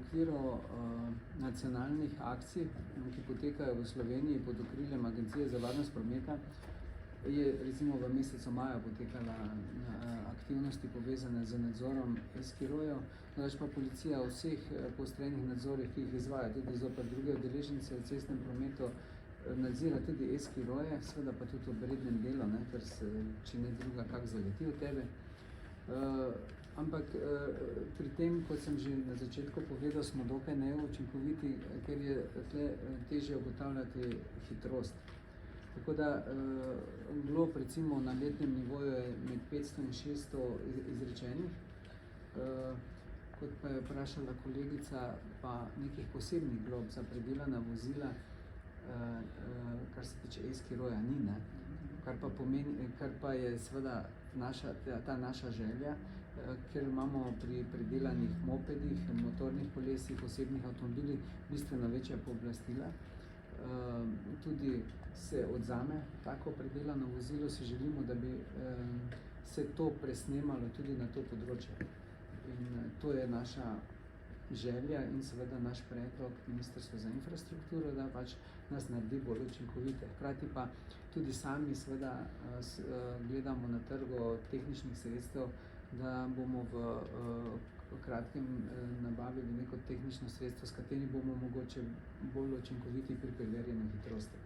okviru nacionalnih akcij, ki potekajo v Sloveniji pod okriljem Agencije za varnost prometa, je recimo v mesecu maju potekala aktivnosti povezane z nadzorom e-skirojev, drugače pa policija v vseh poostrenih nadzorih, ki jih izvaja tudi zoper druge udeležence v cestnem prometu, nadzira tudi e-skiroje, seveda pa tudi ob rednem delu, ker se, če ne druga, kak zaleti v tebe. Ampak pri tem, kot sem že na začetku povedal, smo dokaj neučinkoviti, ker je tle težje ugotavljati hitrost. Tako da glob recimo na letnem nivoju je med 500 in 600 izrečenih. Kot pa je vprašala kolegica, pa nekih posebnih glob za predelana vozila, kar se tiče e-skiroja, ni, ne? Kar pa je seveda ta naša želja, ker imamo pri predelanih mopedih, motornih kolesih, osebnih avtomobilih bistveno večja pooblastila. Tudi se odzame tako predelano vozilo, si želimo, da bi se to presnemalo tudi na to področje. In to je naša želja in seveda naš predlog Ministrstva za infrastrukturo, da pač nas naredi bolj učinkovite. Hkrati pa tudi sami seveda gledamo na trgu tehničnih sredstev, da bomo v kratkem nabavili neko tehnično sredstvo, s katerim bomo mogoče bolj učinkoviti pri preverjanju hitrosti.